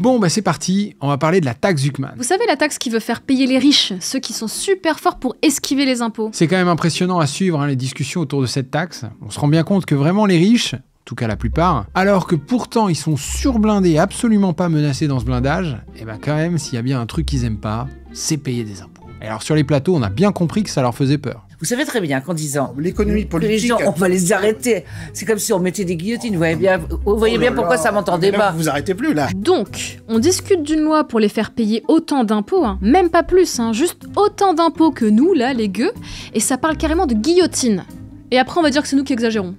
Bon, bah c'est parti, on va parler de la taxe Zuckman. Vous savez, la taxe qui veut faire payer les riches, ceux qui sont super forts pour esquiver les impôts. C'est quand même impressionnant à suivre les discussions autour de cette taxe. On se rend bien compte que vraiment les riches, en tout cas la plupart, alors que pourtant ils sont surblindés, absolument pas menacés dans ce blindage, et ben quand même, s'il y a bien un truc qu'ils aiment pas, c'est payer des impôts. Et alors sur les plateaux, on a bien compris que ça leur faisait peur. Vous savez très bien qu'en disant l'économie politique, les gens, on va les arrêter. C'est comme si on mettait des guillotines. Vous voyez bien pourquoi ça m'entendait pas. Vous arrêtez plus là. Donc, on discute d'une loi pour les faire payer autant d'impôts, même pas plus, juste autant d'impôts que nous, là, les gueux, et ça parle carrément de guillotine. Et après, on va dire que c'est nous qui exagérons.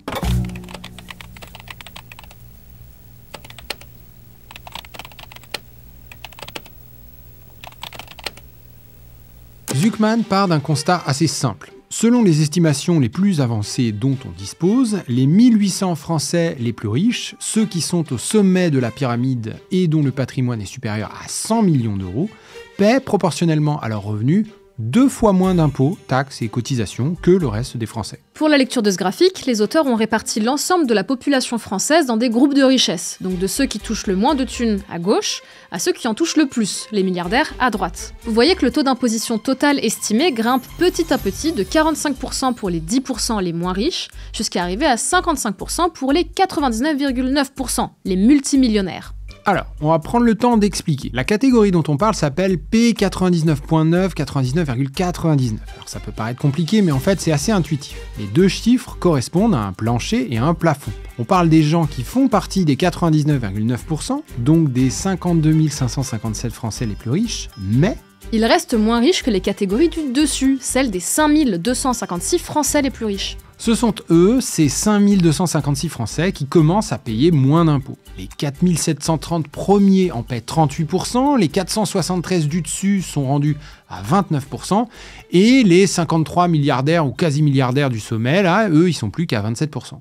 Zuckman part d'un constat assez simple. Selon les estimations les plus avancées dont on dispose, les 1800 Français les plus riches, ceux qui sont au sommet de la pyramide et dont le patrimoine est supérieur à 100 millions d'euros, paient proportionnellement à leurs revenus 2 fois moins d'impôts, taxes et cotisations que le reste des Français. Pour la lecture de ce graphique, les auteurs ont réparti l'ensemble de la population française dans des groupes de richesse, donc de ceux qui touchent le moins de thunes à gauche, à ceux qui en touchent le plus, les milliardaires, à droite. Vous voyez que le taux d'imposition total estimé grimpe petit à petit de 45% pour les 10% les moins riches, jusqu'à arriver à 55% pour les 99,9%, les multimillionnaires. Alors, on va prendre le temps d'expliquer. La catégorie dont on parle s'appelle P99.9, 99,99. Alors ça peut paraître compliqué, mais en fait c'est assez intuitif. Les deux chiffres correspondent à un plancher et à un plafond. On parle des gens qui font partie des 99,9%, donc des 52 557 Français les plus riches, mais ils restent moins riches que les catégories du dessus, celles des 5256 Français les plus riches. Ce sont eux, ces 5256 Français, qui commencent à payer moins d'impôts. Les 4730 premiers en paient 38%, les 473 du dessus sont rendus à 29%, et les 53 milliardaires ou quasi-milliardaires du sommet, là, eux, ils sont plus qu'à 27%.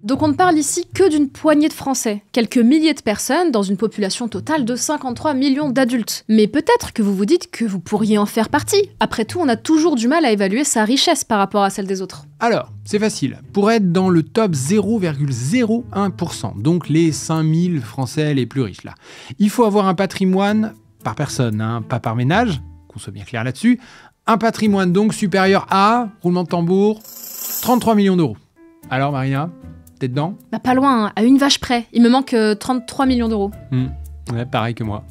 Donc on ne parle ici que d'une poignée de Français, quelques milliers de personnes dans une population totale de 53 millions d'adultes. Mais peut-être que vous vous dites que vous pourriez en faire partie. Après tout, on a toujours du mal à évaluer sa richesse par rapport à celle des autres. Alors, c'est facile. Pour être dans le top 0,01%, donc les 5000 Français les plus riches là, il faut avoir un patrimoine par personne, pas par ménage, qu'on soit bien clair là-dessus, un patrimoine donc supérieur à, roulement de tambour, 33 millions d'euros. Alors Marina, t'es dedans ? Bah pas loin, à une vache près. Il me manque 33 millions d'euros. Ouais, pareil que moi.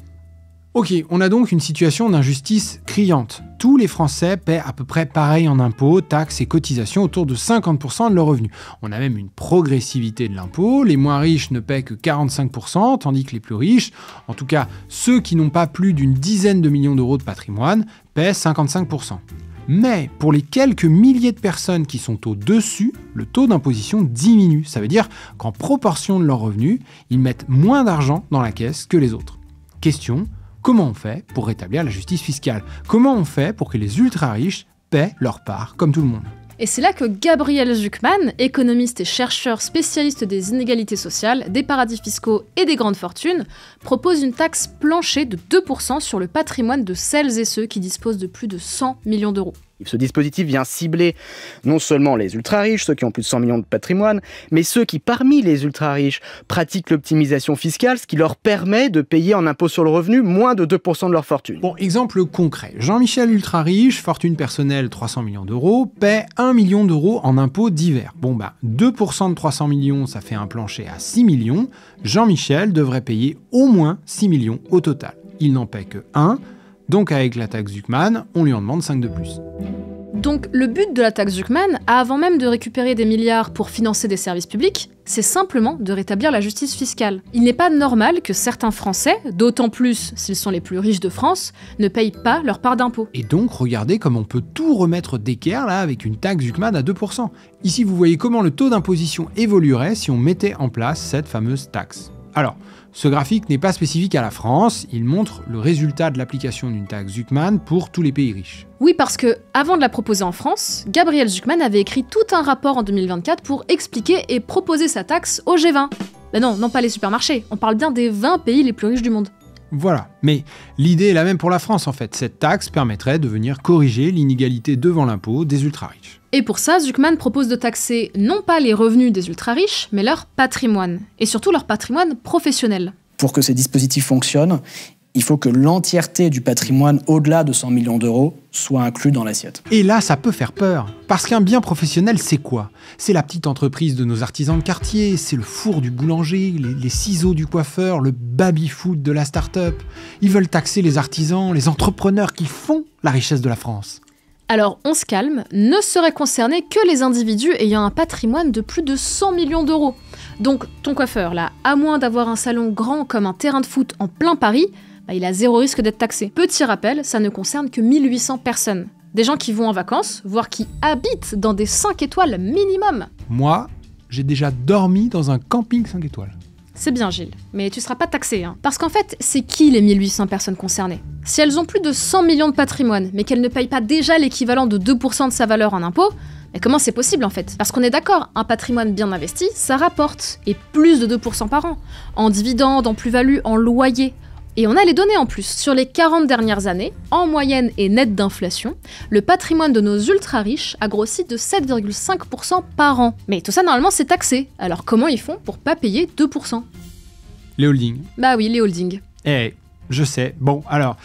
Ok, on a donc une situation d'injustice criante. Tous les Français paient à peu près pareil en impôts, taxes et cotisations, autour de 50% de leurs revenus. On a même une progressivité de l'impôt, les moins riches ne paient que 45%, tandis que les plus riches, en tout cas ceux qui n'ont pas plus d'une dizaine de millions d'euros de patrimoine, paient 55%. Mais pour les quelques milliers de personnes qui sont au-dessus, le taux d'imposition diminue. Ça veut dire qu'en proportion de leurs revenus, ils mettent moins d'argent dans la caisse que les autres. Question, comment on fait pour rétablir la justice fiscale ? Comment on fait pour que les ultra-riches paient leur part comme tout le monde ? Et c'est là que Gabriel Zuckman, économiste et chercheur spécialiste des inégalités sociales, des paradis fiscaux et des grandes fortunes, propose une taxe plancher de 2% sur le patrimoine de celles et ceux qui disposent de plus de 100 millions d'euros. Ce dispositif vient cibler non seulement les ultra-riches, ceux qui ont plus de 100 millions de patrimoine, mais ceux qui, parmi les ultra-riches, pratiquent l'optimisation fiscale, ce qui leur permet de payer en impôt sur le revenu moins de 2% de leur fortune. Bon, exemple concret. Jean-Michel ultra-riche, fortune personnelle 300 millions d'euros, paie 1 million d'euros en impôts divers. Bon 2% de 300 millions, ça fait un plancher à 6 millions. Jean-Michel devrait payer au moins 6 millions au total. Il n'en paie que 1. Donc avec la taxe Zuckman, on lui en demande 5 de plus. Donc le but de la taxe Zuckman, avant même de récupérer des milliards pour financer des services publics, c'est simplement de rétablir la justice fiscale. Il n'est pas normal que certains Français, d'autant plus s'ils sont les plus riches de France, ne payent pas leur part d'impôt. Et donc regardez comme on peut tout remettre d'équerre là avec une taxe Zuckman à 2%. Ici vous voyez comment le taux d'imposition évoluerait si on mettait en place cette fameuse taxe. Alors, ce graphique n'est pas spécifique à la France, il montre le résultat de l'application d'une taxe Zuckman pour tous les pays riches. Oui, parce que, avant de la proposer en France, Gabriel Zuckman avait écrit tout un rapport en 2024 pour expliquer et proposer sa taxe au G20. Ben non, pas les supermarchés, on parle bien des 20 pays les plus riches du monde. Voilà, mais l'idée est la même pour la France en fait. Cette taxe permettrait de venir corriger l'inégalité devant l'impôt des ultra-riches. Et pour ça, Zuckman propose de taxer non pas les revenus des ultra-riches, mais leur patrimoine. Et surtout leur patrimoine professionnel. Pour que ces dispositifs fonctionnent, il faut que l'entièreté du patrimoine au-delà de 100 millions d'euros soit inclus dans l'assiette. Et là, ça peut faire peur. Parce qu'un bien professionnel, c'est quoi? C'est la petite entreprise de nos artisans de quartier, c'est le four du boulanger, les ciseaux du coiffeur, le baby-foot de la start-up. Ils veulent taxer les artisans, les entrepreneurs qui font la richesse de la France. Alors on se calme, ne seraient concernés que les individus ayant un patrimoine de plus de 100 millions d'euros. Donc ton coiffeur, là, à moins d'avoir un salon grand comme un terrain de foot en plein Paris, il a zéro risque d'être taxé. Petit rappel, ça ne concerne que 1800 personnes. Des gens qui vont en vacances, voire qui habitent dans des 5 étoiles minimum. Moi, j'ai déjà dormi dans un camping 5 étoiles. C'est bien Gilles, mais tu seras pas taxé, hein. Parce qu'en fait, c'est qui les 1800 personnes concernées? Si elles ont plus de 100 millions de patrimoine, mais qu'elles ne payent pas déjà l'équivalent de 2% de sa valeur en impôts, mais comment c'est possible en fait? Parce qu'on est d'accord, un patrimoine bien investi, ça rapporte, et plus de 2% par an. En dividendes, en plus-value, en loyer. Et on a les données en plus. Sur les 40 dernières années, en moyenne et net d'inflation, le patrimoine de nos ultra-riches a grossi de 7,5% par an. Mais tout ça, normalement, c'est taxé. Alors comment ils font pour pas payer 2%? Les holdings. Bah oui, les holdings. Je sais. Bon, alors,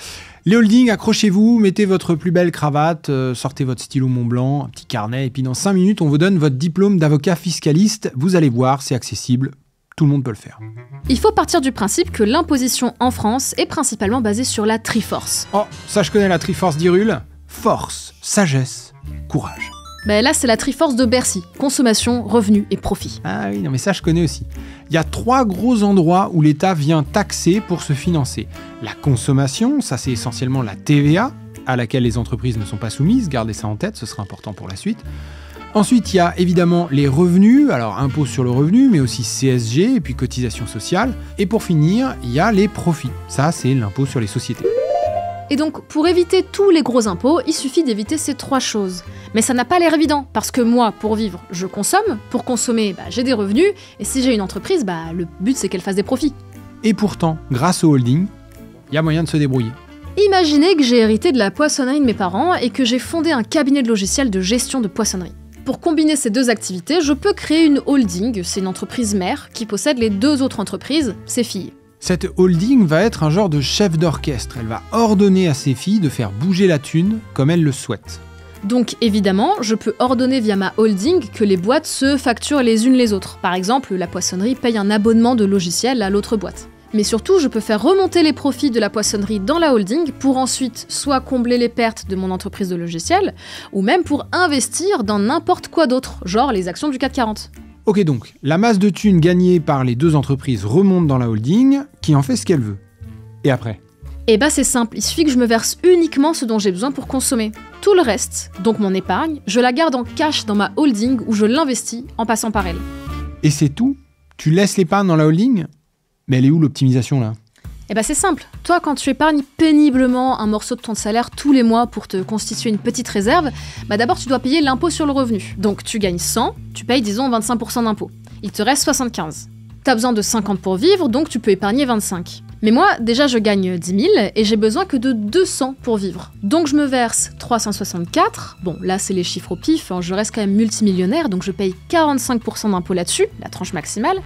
les holdings, accrochez-vous, mettez votre plus belle cravate, sortez votre stylo Montblanc, un petit carnet, et puis dans 5 minutes, on vous donne votre diplôme d'avocat fiscaliste. Vous allez voir, c'est accessible. Tout le monde peut le faire. Il faut partir du principe que l'imposition en France est principalement basée sur la Triforce. Oh, ça je connais la Triforce d'Irul. Force, sagesse, courage. Là, c'est la Triforce de Bercy. Consommation, revenus et profit. Ah oui, non mais ça je connais aussi. Il y a 3 gros endroits où l'État vient taxer pour se financer. La consommation, ça c'est essentiellement la TVA, à laquelle les entreprises ne sont pas soumises. Gardez ça en tête, ce sera important pour la suite. Ensuite, il y a évidemment les revenus, alors impôt sur le revenu, mais aussi CSG et puis cotisation sociale. Et pour finir, il y a les profits. Ça, c'est l'impôt sur les sociétés. Et donc, pour éviter tous les gros impôts, il suffit d'éviter ces 3 choses. Mais ça n'a pas l'air évident, parce que moi, pour vivre, je consomme. Pour consommer, j'ai des revenus. Et si j'ai une entreprise, le but, c'est qu'elle fasse des profits. Et pourtant, grâce au holding, il y a moyen de se débrouiller. Imaginez que j'ai hérité de la poissonnerie de mes parents et que j'ai fondé un cabinet de logiciels de gestion de poissonnerie. Pour combiner ces 2 activités, je peux créer une holding, c'est une entreprise mère qui possède les 2 autres entreprises, ses filles. Cette holding va être un genre de chef d'orchestre, elle va ordonner à ses filles de faire bouger la thune comme elles le souhaitent. Donc évidemment, je peux ordonner via ma holding que les boîtes se facturent les unes les autres. Par exemple, la poissonnerie paye un abonnement de logiciel à l'autre boîte. Mais surtout, je peux faire remonter les profits de la poissonnerie dans la holding pour ensuite soit combler les pertes de mon entreprise de logiciels, ou même pour investir dans n'importe quoi d'autre, genre les actions du CAC 40. Ok donc, la masse de thunes gagnée par les 2 entreprises remonte dans la holding, qui en fait ce qu'elle veut. Et après? C'est simple, il suffit que je me verse uniquement ce dont j'ai besoin pour consommer. Tout le reste, donc mon épargne, je la garde en cash dans ma holding ou je l'investis en passant par elle. Et c'est tout? Tu laisses l'épargne dans la holding? Mais elle est où l'optimisation là? C'est simple. Toi, quand tu épargnes péniblement un morceau de ton salaire tous les mois pour te constituer une petite réserve, d'abord tu dois payer l'impôt sur le revenu. Donc tu gagnes 100, tu payes disons 25% d'impôt. Il te reste 75. T'as besoin de 50 pour vivre, donc tu peux épargner 25. Mais moi, déjà je gagne 10 000 et j'ai besoin que de 200 pour vivre. Donc je me verse 364, bon là c'est les chiffres au pif, je reste quand même multimillionnaire, donc je paye 45% d'impôt là-dessus, la tranche maximale,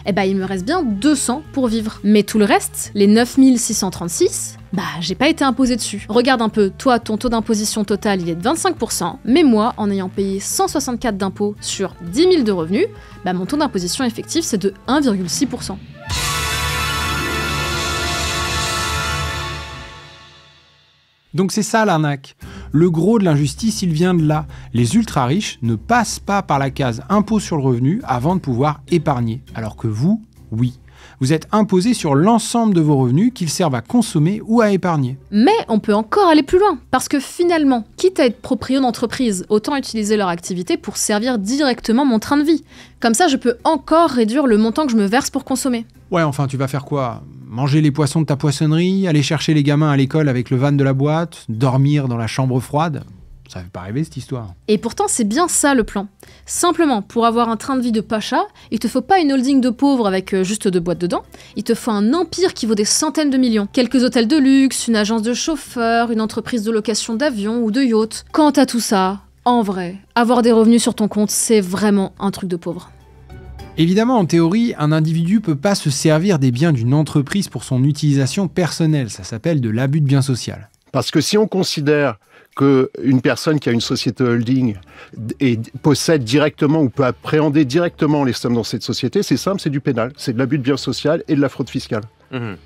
il me reste bien 200 pour vivre. Mais tout le reste, les 9 636, j'ai pas été imposé dessus. Regarde un peu, toi ton taux d'imposition total il est de 25%, mais moi en ayant payé 164 d'impôts sur 10 000 de revenus, mon taux d'imposition effectif c'est de 1,6%. Donc c'est ça l'arnaque. Le gros de l'injustice, il vient de là. Les ultra-riches ne passent pas par la case impôt sur le revenu avant de pouvoir épargner. Alors que vous, oui. Vous êtes imposé sur l'ensemble de vos revenus qu'ils servent à consommer ou à épargner. Mais on peut encore aller plus loin, parce que finalement, quitte à être proprio d'entreprise, autant utiliser leur activité pour servir directement mon train de vie. Comme ça, je peux encore réduire le montant que je me verse pour consommer. Ouais, enfin, tu vas faire quoi? Manger les poissons de ta poissonnerie, aller chercher les gamins à l'école avec le van de la boîte, dormir dans la chambre froide? Ça fait pas rêver cette histoire. Et pourtant, c'est bien ça le plan. Simplement, pour avoir un train de vie de pacha, il te faut pas une holding de pauvres avec juste 2 boîtes dedans, il te faut un empire qui vaut des centaines de millions. Quelques hôtels de luxe, une agence de chauffeurs, une entreprise de location d'avions ou de yachts. Quant à tout ça, en vrai, avoir des revenus sur ton compte, c'est vraiment un truc de pauvre. Évidemment, en théorie, un individu peut pas se servir des biens d'une entreprise pour son utilisation personnelle. Ça s'appelle de l'abus de bien social. Parce que si on considère qu'une personne qui a une société holding et possède directement ou peut appréhender directement les sommes dans cette société, c'est simple, c'est du pénal. C'est de l'abus de bien social et de la fraude fiscale.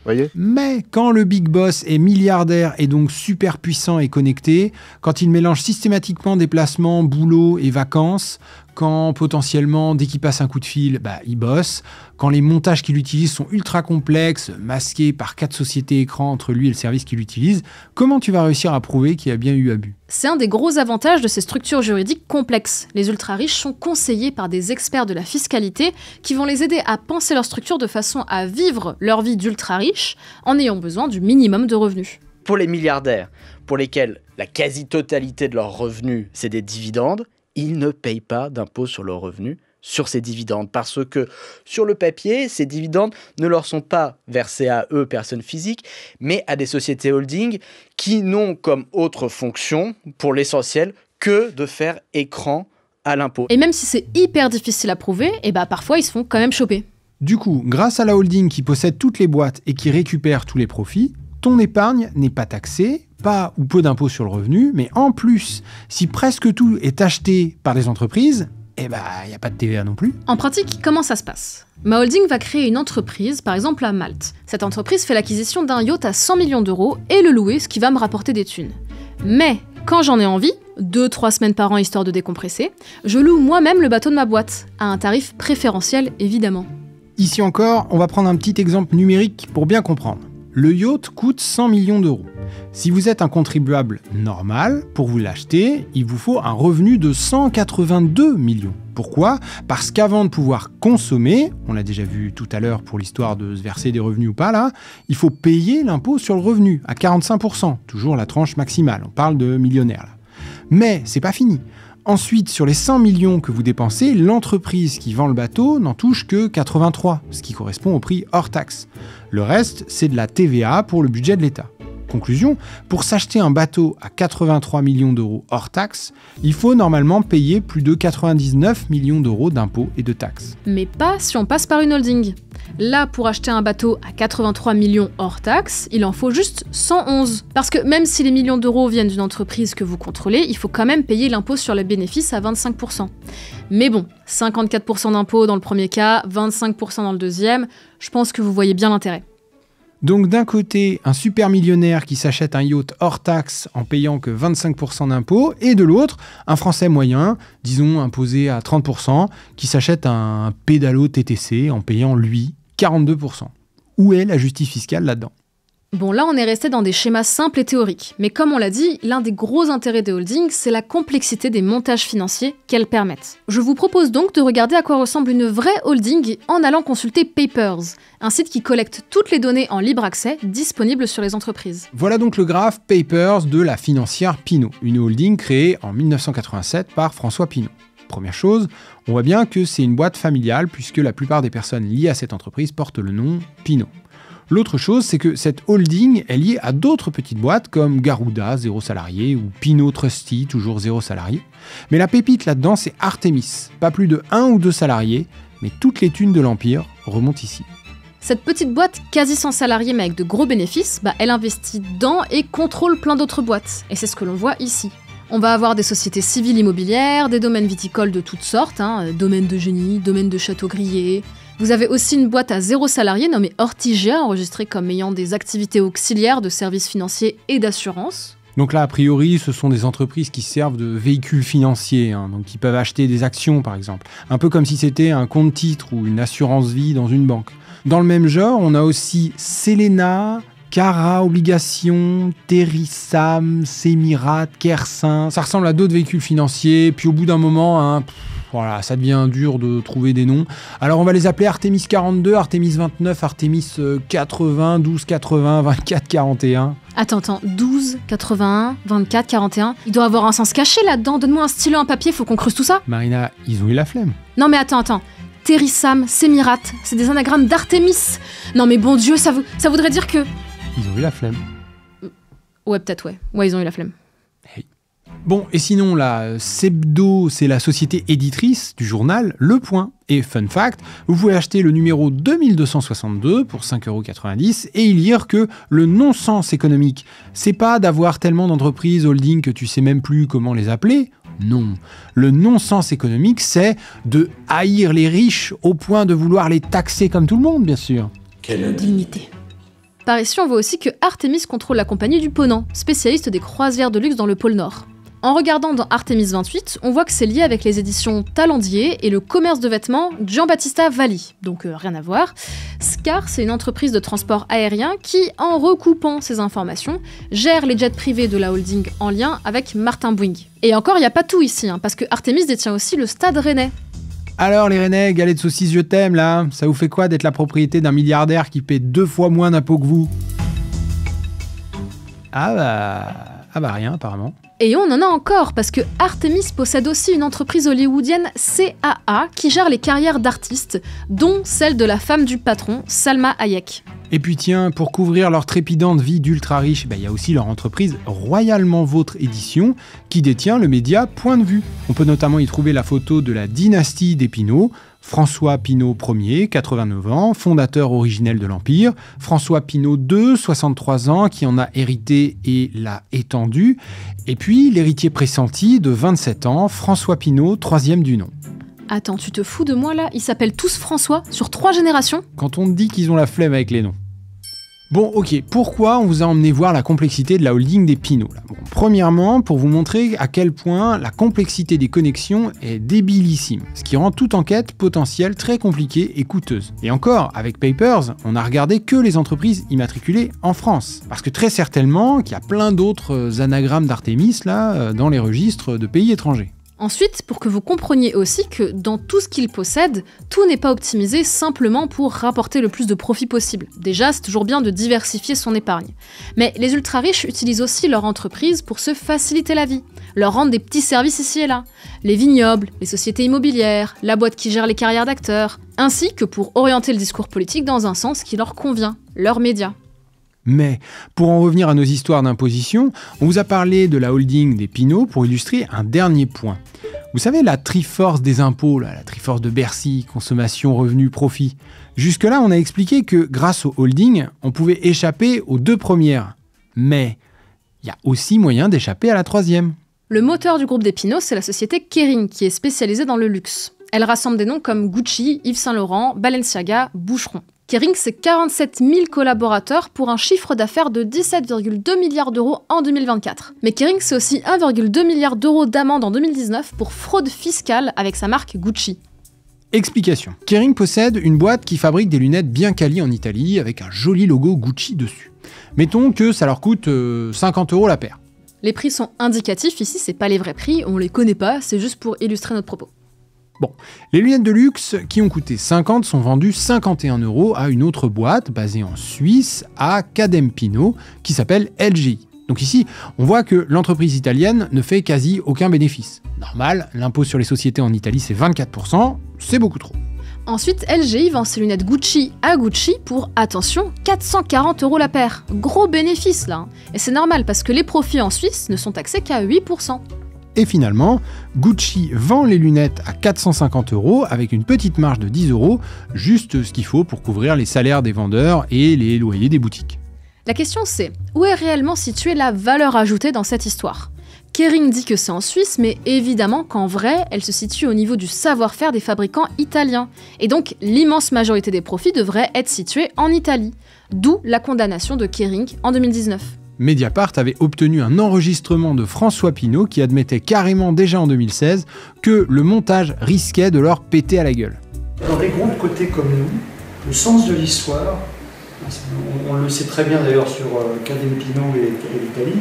Voyez ? Mais quand le big boss est milliardaire et donc super puissant et connecté, quand il mélange systématiquement déplacements, boulot et vacances, quand potentiellement, dès qu'il passe un coup de fil, il bosse, quand les montages qu'il utilise sont ultra complexes, masqués par 4 sociétés écrans entre lui et le service qu'il utilise, comment tu vas réussir à prouver qu'il y a bien eu abus ? C'est un des gros avantages de ces structures juridiques complexes. Les ultra-riches sont conseillés par des experts de la fiscalité qui vont les aider à penser leur structure de façon à vivre leur vie d'ultra-riches en ayant besoin du minimum de revenus. Pour les milliardaires, pour lesquels la quasi-totalité de leurs revenus, c'est des dividendes, ils ne payent pas d'impôt sur leurs revenus sur ces dividendes, parce que sur le papier, ces dividendes ne leur sont pas versés à eux, personnes physiques, mais à des sociétés holding qui n'ont comme autre fonction, pour l'essentiel, que de faire écran à l'impôt. Et même si c'est hyper difficile à prouver, parfois ils se font quand même choper. Du coup, grâce à la holding qui possède toutes les boîtes et qui récupère tous les profits, ton épargne n'est pas taxée, pas ou peu d'impôt sur le revenu, mais en plus, si presque tout est acheté par des entreprises, il n'y a pas de TVA non plus. En pratique, comment ça se passe ? Ma holding va créer une entreprise, par exemple à Malte. Cette entreprise fait l'acquisition d'un yacht à 100 millions d'euros et le louer, ce qui va me rapporter des thunes. Mais quand j'en ai envie, 2-3 semaines par an histoire de décompresser, je loue moi-même le bateau de ma boîte, à un tarif préférentiel évidemment. Ici encore, on va prendre un petit exemple numérique pour bien comprendre. Le yacht coûte 100 millions d'euros. Si vous êtes un contribuable normal, pour vous l'acheter, il vous faut un revenu de 182 millions. Pourquoi ? Parce qu'avant de pouvoir consommer, on l'a déjà vu tout à l'heure pour l'histoire de se verser des revenus ou pas là, il faut payer l'impôt sur le revenu à 45%, toujours la tranche maximale, on parle de millionnaires là. Mais c'est pas fini. Ensuite, sur les 100 millions que vous dépensez, l'entreprise qui vend le bateau n'en touche que 83, ce qui correspond au prix hors taxe. Le reste, c'est de la TVA pour le budget de l'État. Conclusion, pour s'acheter un bateau à 83 millions d'euros hors taxe, il faut normalement payer plus de 99 millions d'euros d'impôts et de taxes. Mais pas si on passe par une holding. Là, pour acheter un bateau à 83 millions hors taxe, il en faut juste 111. Parce que même si les millions d'euros viennent d'une entreprise que vous contrôlez, il faut quand même payer l'impôt sur les bénéfices à 25%. Mais bon, 54% d'impôt dans le premier cas, 25% dans le deuxième, je pense que vous voyez bien l'intérêt. Donc d'un côté, un super millionnaire qui s'achète un yacht hors taxe en payant que 25% d'impôts, et de l'autre, un Français moyen, disons imposé à 30%, qui s'achète un pédalo TTC en payant, lui, 42%. Où est la justice fiscale là-dedans ? Bon, là, on est resté dans des schémas simples et théoriques. Mais comme on l'a dit, l'un des gros intérêts des holdings, c'est la complexité des montages financiers qu'elles permettent. Je vous propose donc de regarder à quoi ressemble une vraie holding en allant consulter Papers, un site qui collecte toutes les données en libre accès disponibles sur les entreprises. Voilà donc le graphe Papers de la financière Pinault, une holding créée en 1987 par François Pinault. Première chose, on voit bien que c'est une boîte familiale puisque la plupart des personnes liées à cette entreprise portent le nom Pinault. L'autre chose, c'est que cette holding est liée à d'autres petites boîtes comme Garuda, 0 salarié, ou Pinault Trusty, toujours 0 salarié. Mais la pépite là-dedans, c'est Artemis. Pas plus de 1 ou 2 salariés, mais toutes les thunes de l'Empire remontent ici. Cette petite boîte quasi sans salariés mais avec de gros bénéfices, elle investit dans et contrôle plein d'autres boîtes. Et c'est ce que l'on voit ici. On va avoir des sociétés civiles immobilières, des domaines viticoles de toutes sortes, domaine de génie, domaine de château grillé. Vous avez aussi une boîte à 0 salarié nommée Ortigia, enregistrée comme ayant des activités auxiliaires de services financiers et d'assurance. Donc là, a priori, ce sont des entreprises qui servent de véhicules financiers, donc qui peuvent acheter des actions par exemple. Un peu comme si c'était un compte titre ou une assurance vie dans une banque. Dans le même genre, on a aussi Selena, Cara Obligation, Terissam, Semirat, Kersin. Ça ressemble à d'autres véhicules financiers, puis au bout d'un moment, voilà, ça devient dur de trouver des noms. Alors on va les appeler Artemis 42, Artemis 29, Artemis 80, 12 80, 24 41. Attends, 12, 81, 24, 41. Il doit avoir un sens caché là-dedans. Donne-moi un stylo, un papier, faut qu'on creuse tout ça. Marina, ils ont eu la flemme. Non mais attends. Terissam, Semirat, c'est des anagrammes d'Artémis. Non mais bon Dieu, ça voudrait dire que... Ils ont eu la flemme. Ouais, peut-être, ouais. Ouais, ils ont eu la flemme. Hey. Bon, et sinon, la Sebdo, c'est la société éditrice du journal Le Point. Et fun fact, vous pouvez acheter le numéro 2262 pour 5,90 € et y lire que le non-sens économique, c'est pas d'avoir tellement d'entreprises holding que tu sais même plus comment les appeler. Non. Le non-sens économique, c'est de haïr les riches au point de vouloir les taxer comme tout le monde, bien sûr. Quelle indignité. Par ici, on voit aussi que Artemis contrôle la compagnie du Ponant, spécialiste des croisières de luxe dans le pôle Nord. En regardant dans Artemis 28, on voit que c'est lié avec les éditions Talendier et le commerce de vêtements Giambattista Valli, donc rien à voir. Scar, c'est une entreprise de transport aérien qui, en recoupant ces informations, gère les jets privés de la holding en lien avec Martin Bouygues. Et encore, il n'y a pas tout ici, parce que Artemis détient aussi le Stade Rennais. Alors les Rennais, galets de saucisses je t'aime là, ça vous fait quoi d'être la propriété d'un milliardaire qui paie 2 fois moins d'impôts que vous? Ah bah rien apparemment. Et on en a encore, parce que Artemis possède aussi une entreprise hollywoodienne CAA qui gère les carrières d'artistes, dont celle de la femme du patron, Salma Hayek. Et puis tiens, pour couvrir leur trépidante vie d'ultra riches, il y a aussi leur entreprise Royalement Vôtre Édition qui détient le média Point de Vue. On peut notamment y trouver la photo de la dynastie des Pinault, François Pinault Ier, 89 ans, fondateur originel de l'Empire, François Pinault II, 63 ans, qui en a hérité et l'a étendu, et puis l'héritier pressenti de 27 ans, François Pinault, 3e du nom. Attends, tu te fous de moi là? Ils s'appellent tous François, sur 3 générations? Quand on te dit qu'ils ont la flemme avec les noms. Bon, ok, pourquoi on vous a emmené voir la complexité de la holding des Pinault là? Bon, premièrement, pour vous montrer à quel point la complexité des connexions est débilissime, ce qui rend toute enquête potentielle très compliquée et coûteuse. Et encore, avec Papers, on n'a regardé que les entreprises immatriculées en France, parce que très certainement qu'il y a plein d'autres anagrammes d'Artemis là, dans les registres de pays étrangers. Ensuite, pour que vous compreniez aussi que dans tout ce qu'il possède, tout n'est pas optimisé simplement pour rapporter le plus de profit possible. Déjà, c'est toujours bien de diversifier son épargne. Mais les ultra-riches utilisent aussi leur entreprise pour se faciliter la vie, leur rendre des petits services ici et là. Les vignobles, les sociétés immobilières, la boîte qui gère les carrières d'acteurs, ainsi que pour orienter le discours politique dans un sens qui leur convient, leurs médias. Mais, pour en revenir à nos histoires d'imposition, on vous a parlé de la holding des Pinault pour illustrer un dernier point. Vous savez, la Triforce des impôts, la Triforce de Bercy, consommation, revenu, profit. Jusque-là, on a expliqué que grâce au holding, on pouvait échapper aux 2 premières. Mais, il y a aussi moyen d'échapper à la 3e. Le moteur du groupe des Pinault, c'est la société Kering, qui est spécialisée dans le luxe. Elle rassemble des noms comme Gucci, Yves Saint Laurent, Balenciaga, Boucheron. Kering, c'est 47 000 collaborateurs pour un chiffre d'affaires de 17,2 milliards d'euros en 2024. Mais Kering, c'est aussi 1,2 milliard d'euros d'amende en 2019 pour fraude fiscale avec sa marque Gucci. Explication. Kering possède une boîte qui fabrique des lunettes bien qualies en Italie avec un joli logo Gucci dessus. Mettons que ça leur coûte 50 € la paire. Les prix sont indicatifs, ici c'est pas les vrais prix, on les connaît pas, c'est juste pour illustrer notre propos. Bon, les lunettes de luxe qui ont coûté 50 sont vendues 51 € à une autre boîte basée en Suisse, à Cadem Pinault, qui s'appelle LGI. Donc ici, on voit que l'entreprise italienne ne fait quasi aucun bénéfice. Normal, l'impôt sur les sociétés en Italie c'est 24%, c'est beaucoup trop. Ensuite, LGI vend ses lunettes Gucci à Gucci pour, attention, 440 € la paire. Gros bénéfice là. Et c'est normal parce que les profits en Suisse ne sont taxés qu'à 8%. Et finalement, Gucci vend les lunettes à 450 € avec une petite marge de 10 €, juste ce qu'il faut pour couvrir les salaires des vendeurs et les loyers des boutiques. La question c'est, où est réellement située la valeur ajoutée dans cette histoire? Kering dit que c'est en Suisse, mais évidemment qu'en vrai, elle se situe au niveau du savoir-faire des fabricants italiens. Et donc, l'immense majorité des profits devrait être située en Italie. D'où la condamnation de Kering en 2019. Mediapart avait obtenu un enregistrement de François Pinault qui admettait carrément déjà en 2016 que le montage risquait de leur péter à la gueule. Dans des groupes cotés comme nous, le sens de l'histoire, on le sait très bien d'ailleurs sur Cadem Pinault et l'Italie,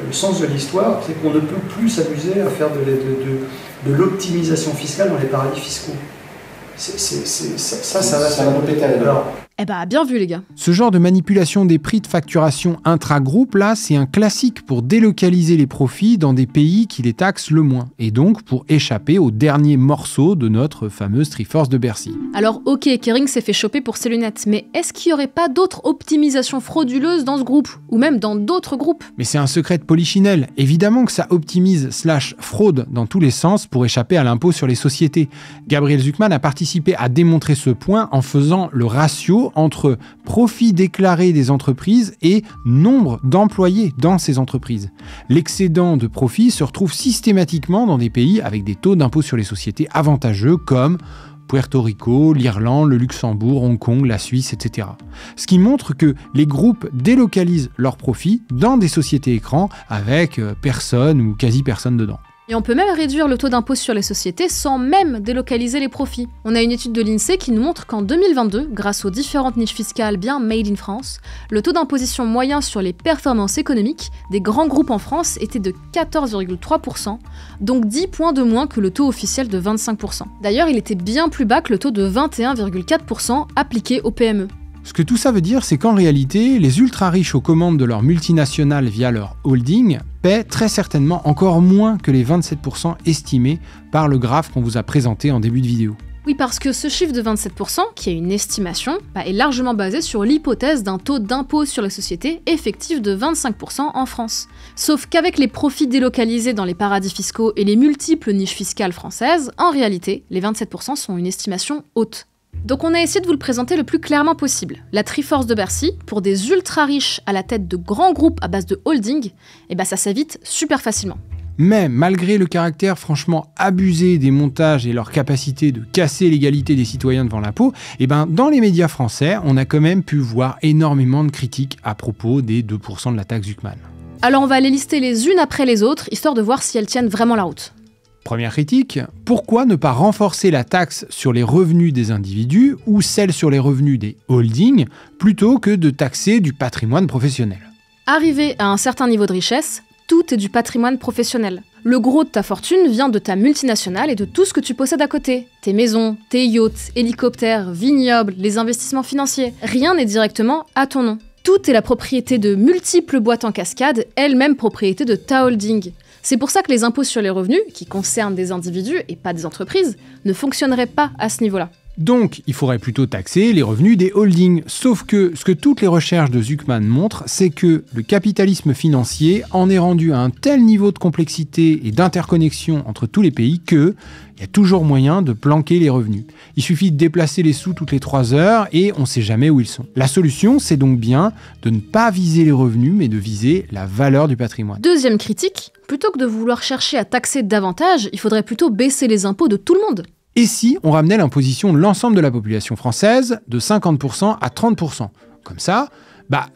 le sens de l'histoire, c'est qu'on ne peut plus s'amuser à faire de l'optimisation fiscale dans les paradis fiscaux. Ça va nous péter à la gueule. Eh bah, bien vu les gars. Ce genre de manipulation des prix de facturation intra-groupe, là, c'est un classique pour délocaliser les profits dans des pays qui les taxent le moins, et donc pour échapper au dernier morceau de notre fameuse Triforce de Bercy. Alors ok, Kering s'est fait choper pour ses lunettes, mais est-ce qu'il n'y aurait pas d'autres optimisations frauduleuses dans ce groupe, ou même dans d'autres groupes? Mais c'est un secret de polichinelle. Évidemment que ça optimise / fraude dans tous les sens pour échapper à l'impôt sur les sociétés. Gabriel Zucman a participé à démontrer ce point en faisant le ratio entre profit déclaré des entreprises et nombre d'employés dans ces entreprises. L'excédent de profit se retrouve systématiquement dans des pays avec des taux d'impôt sur les sociétés avantageux comme Puerto Rico, l'Irlande, le Luxembourg, Hong Kong, la Suisse, etc. Ce qui montre que les groupes délocalisent leurs profits dans des sociétés écrans avec personne ou quasi personne dedans. Et on peut même réduire le taux d'impôt sur les sociétés sans même délocaliser les profits. On a une étude de l'INSEE qui nous montre qu'en 2022, grâce aux différentes niches fiscales bien made in France, le taux d'imposition moyen sur les performances économiques des grands groupes en France était de 14,3%, donc 10 points de moins que le taux officiel de 25%. D'ailleurs, il était bien plus bas que le taux de 21,4% appliqué aux PME. Ce que tout ça veut dire, c'est qu'en réalité, les ultra-riches aux commandes de leur multinationales via leur holding paient très certainement encore moins que les 27% estimés par le graphe qu'on vous a présenté en début de vidéo. Oui, parce que ce chiffre de 27%, qui est une estimation, est largement basé sur l'hypothèse d'un taux d'impôt sur les sociétés effectif de 25% en France. Sauf qu'avec les profits délocalisés dans les paradis fiscaux et les multiples niches fiscales françaises, en réalité, les 27% sont une estimation haute. Donc on a essayé de vous le présenter le plus clairement possible. La Triforce de Bercy, pour des ultra-riches à la tête de grands groupes à base de holding, ça s'évite super facilement. Mais malgré le caractère franchement abusé des montages et leur capacité de casser l'égalité des citoyens devant l'impôt, dans les médias français, on a quand même pu voir énormément de critiques à propos des 2% de la taxe Zucman. Alors on va les lister les unes après les autres, histoire de voir si elles tiennent vraiment la route. Première critique, pourquoi ne pas renforcer la taxe sur les revenus des individus ou celle sur les revenus des holdings plutôt que de taxer du patrimoine professionnel? Arrivé à un certain niveau de richesse, tout est du patrimoine professionnel. Le gros de ta fortune vient de ta multinationale et de tout ce que tu possèdes à côté. Tes maisons, tes yachts, hélicoptères, vignobles, les investissements financiers. Rien n'est directement à ton nom. Tout est la propriété de multiples boîtes en cascade, elles-mêmes propriété de ta holding. C'est pour ça que les impôts sur les revenus, qui concernent des individus et pas des entreprises, ne fonctionneraient pas à ce niveau-là. Donc, il faudrait plutôt taxer les revenus des holdings. Sauf que ce que toutes les recherches de Zucman montrent, c'est que le capitalisme financier en est rendu à un tel niveau de complexité et d'interconnexion entre tous les pays que il y a toujours moyen de planquer les revenus. Il suffit de déplacer les sous toutes les 3 heures et on ne sait jamais où ils sont. La solution, c'est donc bien de ne pas viser les revenus, mais de viser la valeur du patrimoine. Deuxième critique, plutôt que de vouloir chercher à taxer davantage, il faudrait plutôt baisser les impôts de tout le monde. Et si on ramenait l'imposition de l'ensemble de la population française de 50% à 30%? Comme ça,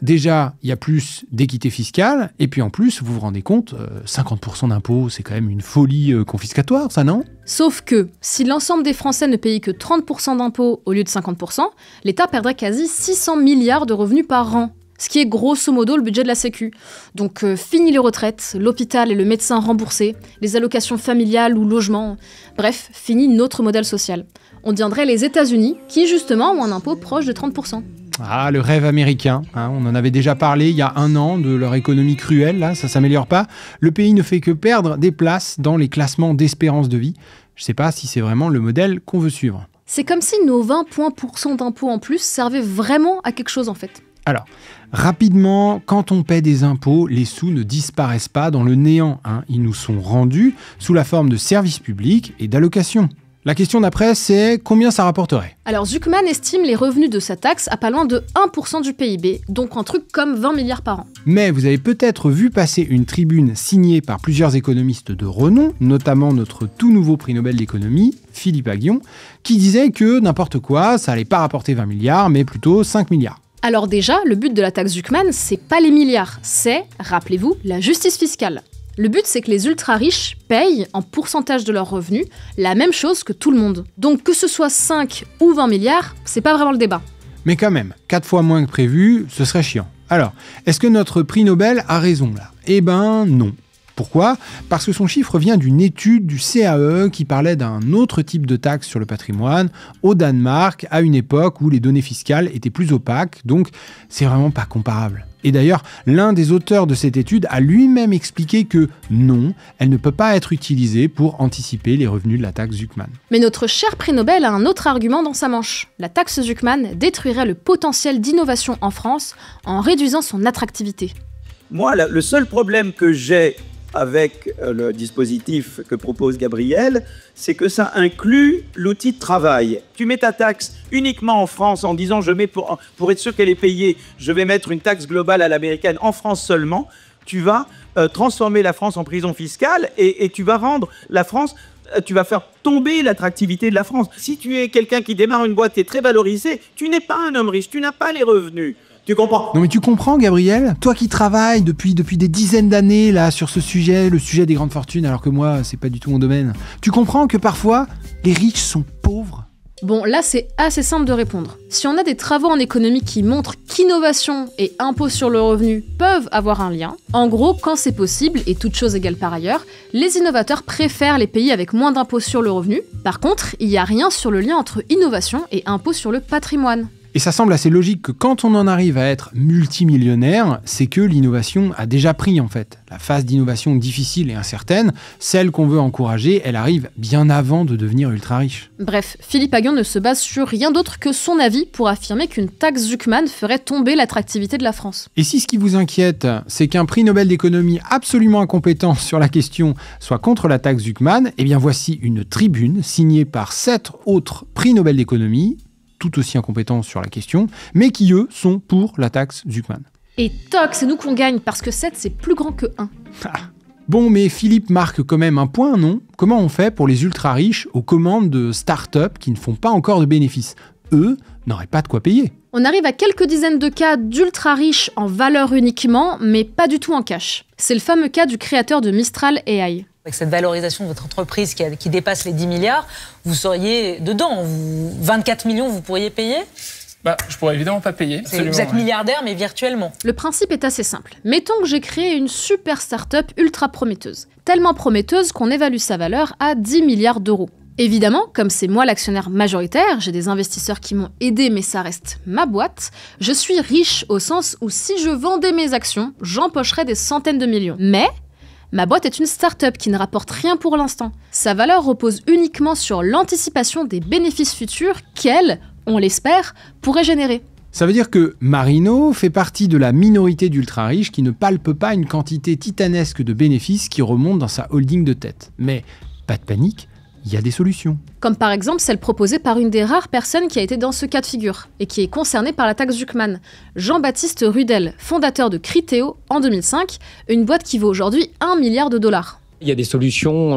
déjà, il y a plus d'équité fiscale, et puis en plus, vous vous rendez compte, 50% d'impôts, c'est quand même une folie confiscatoire, ça, non? Sauf que, si l'ensemble des Français ne payait que 30% d'impôts au lieu de 50%, l'État perdrait quasi 600 milliards de revenus par an. Ce qui est grosso modo le budget de la Sécu. Donc fini les retraites, l'hôpital et le médecin remboursés, les allocations familiales ou logements, bref, fini notre modèle social. On deviendrait les États-Unis, qui justement ont un impôt proche de 30%. Ah, le rêve américain, on en avait déjà parlé il y a 1 an de leur économie cruelle, là, ça s'améliore pas. Le pays ne fait que perdre des places dans les classements d'espérance de vie. Je sais pas si c'est vraiment le modèle qu'on veut suivre. C'est comme si nos 20 points % d'impôts en plus servaient vraiment à quelque chose en fait. Alors, rapidement, quand on paie des impôts, les sous ne disparaissent pas dans le néant. Ils nous sont rendus sous la forme de services publics et d'allocations. La question d'après, c'est combien ça rapporterait? Alors Zucman estime les revenus de sa taxe à pas loin de 1% du PIB, donc un truc comme 20 milliards par an. Mais vous avez peut-être vu passer une tribune signée par plusieurs économistes de renom, notamment notre tout nouveau prix Nobel d'économie, Philippe Aghion, qui disait que n'importe quoi, ça allait pas rapporter 20 milliards, mais plutôt 5 milliards. Alors déjà, le but de la taxe Zucman, c'est pas les milliards, c'est, rappelez-vous, la justice fiscale. Le but, c'est que les ultra-riches payent, en pourcentage de leurs revenus, la même chose que tout le monde. Donc que ce soit 5 ou 20 milliards, c'est pas vraiment le débat. Mais quand même, 4 fois moins que prévu, ce serait chiant. Alors, est-ce que notre prix Nobel a raison là? Non. Pourquoi ? Parce que son chiffre vient d'une étude du CAE qui parlait d'un autre type de taxe sur le patrimoine au Danemark, à une époque où les données fiscales étaient plus opaques, donc c'est vraiment pas comparable. Et d'ailleurs, l'un des auteurs de cette étude a lui-même expliqué que non, elle ne peut pas être utilisée pour anticiper les revenus de la taxe Zucman. Mais notre cher prix Nobel a un autre argument dans sa manche. La taxe Zucman détruirait le potentiel d'innovation en France en réduisant son attractivité. Moi, le seul problème que j'ai avec le dispositif que propose Gabriel, c'est que ça inclut l'outil de travail. Tu mets ta taxe uniquement en France en disant je mets pour être sûr qu'elle est payée, je vais mettre une taxe globale à l'américaine en France seulement. Tu vas transformer la France en prison fiscale et tu vas rendre la France, tu vas faire tomber l'attractivité de la France. Si tu es quelqu'un qui démarre une boîte, tu es très valorisé, tu n'es pas un homme riche, tu n'as pas les revenus. Tu comprends ? Non mais tu comprends, Gabriel ? Toi qui travailles depuis des dizaines d'années là sur ce sujet, le sujet des grandes fortunes, alors que moi, c'est pas du tout mon domaine. Tu comprends que parfois, les riches sont pauvres ? Bon, là c'est assez simple de répondre. Si on a des travaux en économie qui montrent qu'innovation et impôt sur le revenu peuvent avoir un lien, en gros, quand c'est possible, et toute chose égale par ailleurs, les innovateurs préfèrent les pays avec moins d'impôt sur le revenu. Par contre, il n'y a rien sur le lien entre innovation et impôt sur le patrimoine. Et ça semble assez logique que quand on en arrive à être multimillionnaire, c'est que l'innovation a déjà pris en fait. La phase d'innovation difficile et incertaine, celle qu'on veut encourager, elle arrive bien avant de devenir ultra riche. Bref, Philippe Aghion ne se base sur rien d'autre que son avis pour affirmer qu'une taxe Zucman ferait tomber l'attractivité de la France. Et si ce qui vous inquiète, c'est qu'un prix Nobel d'économie absolument incompétent sur la question soit contre la taxe Zucman, eh bien voici une tribune signée par 7 autres prix Nobel d'économie, tout aussi incompétents sur la question, mais qui, eux, sont pour la taxe Zucman. Et toc, c'est nous qu'on gagne, parce que 7, c'est plus grand que 1. Bon, mais Philippe marque quand même un point, non ? Comment on fait pour les ultra-riches aux commandes de start-up qui ne font pas encore de bénéfices ? Eux n'auraient pas de quoi payer. On arrive à quelques dizaines de cas d'ultra-riches en valeur uniquement, mais pas du tout en cash. C'est le fameux cas du créateur de Mistral AI. Avec cette valorisation de votre entreprise qui dépasse les 10 milliards, vous seriez dedans. 24 millions, vous pourriez payer ? Je pourrais évidemment pas payer. Vous êtes milliardaire, mais virtuellement. Le principe est assez simple. Mettons que j'ai créé une super start-up ultra prometteuse. Tellement prometteuse qu'on évalue sa valeur à 10 milliards d'euros. Évidemment, comme c'est moi l'actionnaire majoritaire, j'ai des investisseurs qui m'ont aidé, mais ça reste ma boîte, je suis riche au sens où si je vendais mes actions, j'empocherais des centaines de millions. Mais ma boîte est une start-up qui ne rapporte rien pour l'instant. Sa valeur repose uniquement sur l'anticipation des bénéfices futurs qu'elle, on l'espère, pourrait générer. Ça veut dire que Marino fait partie de la minorité d'ultra-riches qui ne palpe pas une quantité titanesque de bénéfices qui remontent dans sa holding de tête. Mais pas de panique, il y a des solutions. Comme par exemple celle proposée par une des rares personnes qui a été dans ce cas de figure et qui est concernée par la taxe Zucman, Jean-Baptiste Rudel, fondateur de Criteo en 2005, une boîte qui vaut aujourd'hui 1 milliard de dollars. Il y a des solutions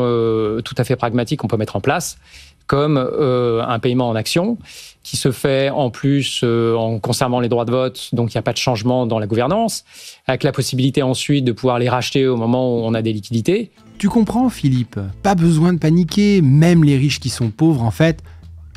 tout à fait pragmatiques qu'on peut mettre en place, comme un paiement en actions, qui se fait en plus en conservant les droits de vote, donc il n'y a pas de changement dans la gouvernance, avec la possibilité ensuite de pouvoir les racheter au moment où on a des liquidités. Tu comprends, Philippe ? Pas besoin de paniquer, même les riches qui sont pauvres, en fait,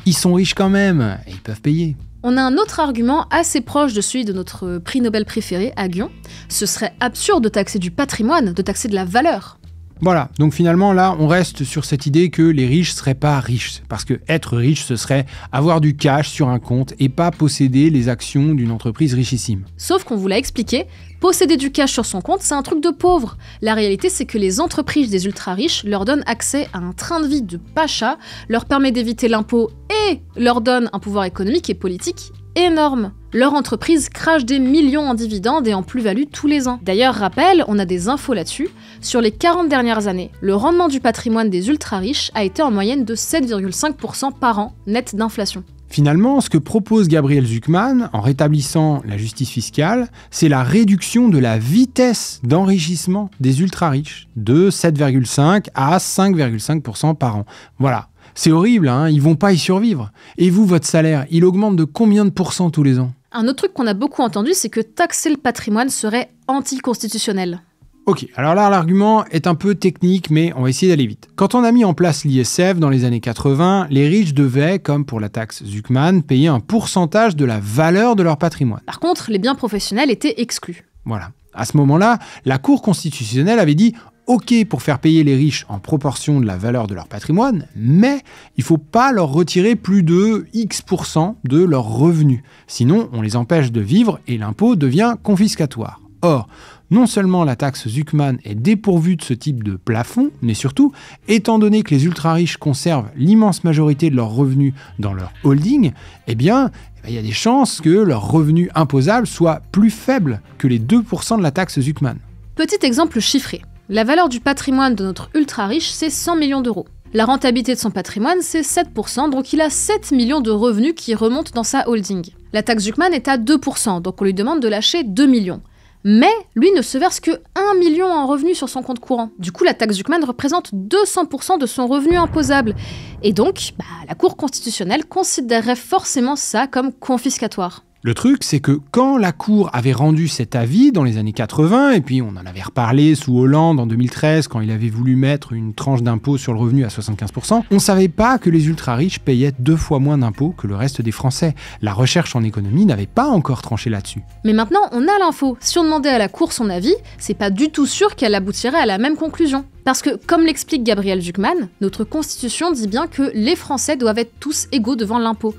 ils sont riches quand même, et ils peuvent payer. On a un autre argument assez proche de celui de notre prix Nobel préféré, Aghion. Ce serait absurde de taxer du patrimoine, de taxer de la valeur. Voilà, donc finalement là, on reste sur cette idée que les riches seraient pas riches, parce que être riche, ce serait avoir du cash sur un compte et pas posséder les actions d'une entreprise richissime. Sauf qu'on vous l'a expliqué, posséder du cash sur son compte, c'est un truc de pauvre. La réalité, c'est que les entreprises des ultra-riches leur donnent accès à un train de vie de pacha, leur permet d'éviter l'impôt et leur donne un pouvoir économique et politique énorme. Leur entreprise crache des millions en dividendes et en plus-value tous les ans. D'ailleurs, rappel, on a des infos là-dessus. Sur les 40 dernières années, le rendement du patrimoine des ultra-riches a été en moyenne de 7,5% par an, net d'inflation. Finalement, ce que propose Gabriel Zucman, en rétablissant la justice fiscale, c'est la réduction de la vitesse d'enrichissement des ultra-riches, de 7,5 à 5,5% par an. Voilà. C'est horrible, hein, ils vont pas y survivre. Et vous, votre salaire, il augmente de combien de pourcents tous les ans ? Un autre truc qu'on a beaucoup entendu, c'est que taxer le patrimoine serait anticonstitutionnel. Ok, alors là, l'argument est un peu technique, mais on va essayer d'aller vite. Quand on a mis en place l'ISF dans les années 80, les riches devaient, comme pour la taxe Zucman, payer un pourcentage de la valeur de leur patrimoine. Par contre, les biens professionnels étaient exclus. Voilà. À ce moment-là, la Cour constitutionnelle avait dit « ok pour faire payer les riches en proportion de la valeur de leur patrimoine, mais il faut pas leur retirer plus de X% de leurs revenus. Sinon, on les empêche de vivre et l'impôt devient confiscatoire. Or, non seulement la taxe Zuckman est dépourvue de ce type de plafond, mais surtout, étant donné que les ultra-riches conservent l'immense majorité de leurs revenus dans leur holding, eh bien, il y a des chances que leurs revenus imposables soient plus faibles que les 2% de la taxe Zuckman. Petit exemple chiffré. La valeur du patrimoine de notre ultra-riche, c'est 100 millions d'euros. La rentabilité de son patrimoine, c'est 7%, donc il a 7 millions de revenus qui remontent dans sa holding. La taxe Zuckman est à 2%, donc on lui demande de lâcher 2 millions. Mais lui ne se verse que 1 million en revenus sur son compte courant. Du coup, la taxe Zuckman représente 200% de son revenu imposable. Et donc, la Cour constitutionnelle considérerait forcément ça comme confiscatoire. Le truc, c'est que quand la Cour avait rendu cet avis dans les années 80, et puis on en avait reparlé sous Hollande en 2013, quand il avait voulu mettre une tranche d'impôt sur le revenu à 75%, on savait pas que les ultra-riches payaient 2 fois moins d'impôts que le reste des Français. La recherche en économie n'avait pas encore tranché là-dessus. Mais maintenant, on a l'info. Si on demandait à la Cour son avis, c'est pas du tout sûr qu'elle aboutirait à la même conclusion. Parce que, comme l'explique Gabriel Zuckman, notre Constitution dit bien que les Français doivent être tous égaux devant l'impôt.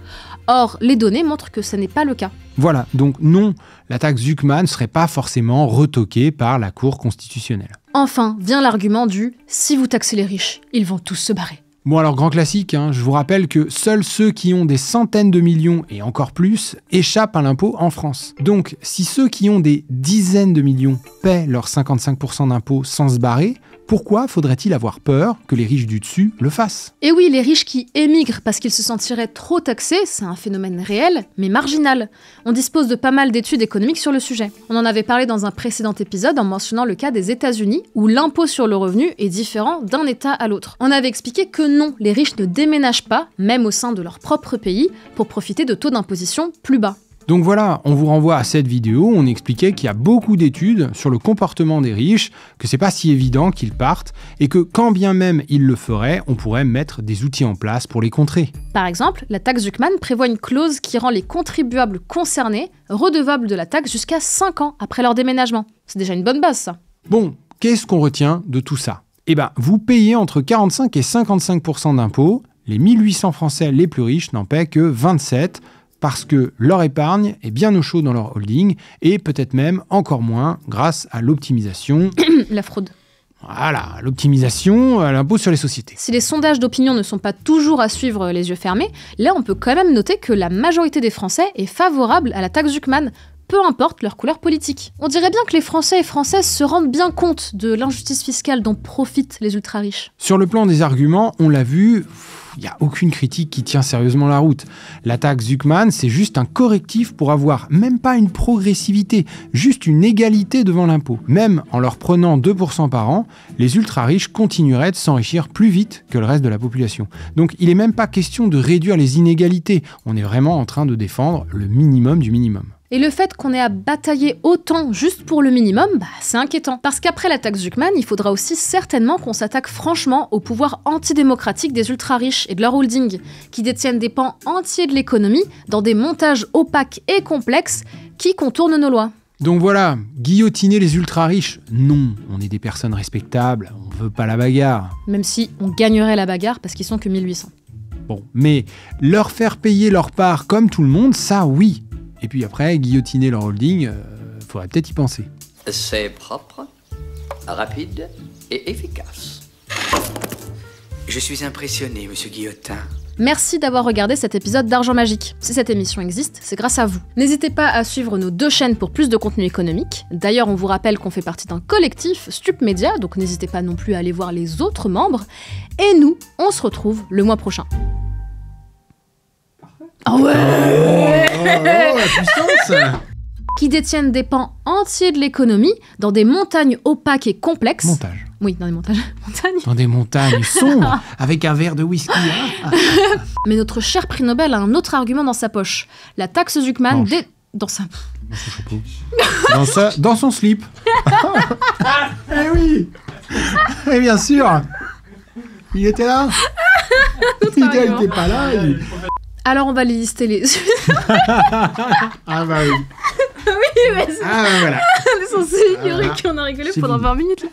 Or, les données montrent que ce n'est pas le cas. Voilà, donc non, la taxe Zuckman ne serait pas forcément retoquée par la Cour constitutionnelle. Enfin, vient l'argument du « si vous taxez les riches, ils vont tous se barrer ». Bon alors, grand classique, je vous rappelle que seuls ceux qui ont des centaines de millions et encore plus échappent à l'impôt en France. Donc, si ceux qui ont des dizaines de millions paient leurs 55% d'impôt sans se barrer, pourquoi faudrait-il avoir peur que les riches du dessus le fassent ? Et oui, les riches qui émigrent parce qu'ils se sentiraient trop taxés, c'est un phénomène réel, mais marginal. On dispose de pas mal d'études économiques sur le sujet. On en avait parlé dans un précédent épisode en mentionnant le cas des États-Unis, où l'impôt sur le revenu est différent d'un État à l'autre. On avait expliqué que non, les riches ne déménagent pas, même au sein de leur propre pays, pour profiter de taux d'imposition plus bas. Donc voilà, on vous renvoie à cette vidéo où on expliquait qu'il y a beaucoup d'études sur le comportement des riches, que c'est pas si évident qu'ils partent, et que quand bien même ils le feraient, on pourrait mettre des outils en place pour les contrer. Par exemple, la taxe Zuckman prévoit une clause qui rend les contribuables concernés redevables de la taxe jusqu'à 5 ans après leur déménagement. C'est déjà une bonne base, ça. Bon, qu'est-ce qu'on retient de tout ça ? Eh ben, vous payez entre 45 et 55% d'impôts, les 1800 Français les plus riches n'en paient que 27%, parce que leur épargne est bien au chaud dans leur holding, et peut-être même encore moins grâce à l'optimisation. La fraude. Voilà, l'optimisation à l'impôt sur les sociétés. Si les sondages d'opinion ne sont pas toujours à suivre les yeux fermés, là on peut quand même noter que la majorité des Français est favorable à la taxe Zuckman, peu importe leur couleur politique. On dirait bien que les Français et Françaises se rendent bien compte de l'injustice fiscale dont profitent les ultra-riches. Sur le plan des arguments, on l'a vu, il n'y a aucune critique qui tient sérieusement la route. La taxe Zuckman, c'est juste un correctif pour avoir même pas une progressivité, juste une égalité devant l'impôt. Même en leur prenant 2% par an, les ultra-riches continueraient de s'enrichir plus vite que le reste de la population. Donc il n'est même pas question de réduire les inégalités, on est vraiment en train de défendre le minimum du minimum. Et le fait qu'on ait à batailler autant juste pour le minimum, c'est inquiétant. Parce qu'après la taxe Zuckman, il faudra aussi certainement qu'on s'attaque franchement au pouvoir antidémocratique des ultra-riches et de leur holding, qui détiennent des pans entiers de l'économie dans des montages opaques et complexes qui contournent nos lois. Donc voilà, guillotiner les ultra-riches, non, on est des personnes respectables, on veut pas la bagarre. Même si on gagnerait la bagarre parce qu'ils sont que 1800. Bon, mais leur faire payer leur part comme tout le monde, ça oui. Et puis après, guillotiner leur holding, faudrait peut-être y penser. C'est propre, rapide et efficace. Je suis impressionné, monsieur Guillotin. Merci d'avoir regardé cet épisode d'Argent Magique. Si cette émission existe, c'est grâce à vous. N'hésitez pas à suivre nos 2 chaînes pour plus de contenu économique. D'ailleurs, on vous rappelle qu'on fait partie d'un collectif, Stup Media, donc n'hésitez pas non plus à aller voir les autres membres. Et nous, on se retrouve le mois prochain. Ah ouais, la puissance. Qui détiennent des pans entiers de l'économie dans des montagnes opaques et complexes. Montage. Oui, dans des montagnes. Dans des montagnes sombres, avec un verre de whisky. Mais notre cher prix Nobel a un autre argument dans sa poche. La taxe Zuckman dans sa... Dans son slip. Eh oui. Et bien sûr. Il était là. Il n'était pas là. Alors on va les lister les... Ah bah oui. Oui, mais c'est... Ah bah voilà. On est censé ignorer qu'on a rigolé pendant 20 minutes là.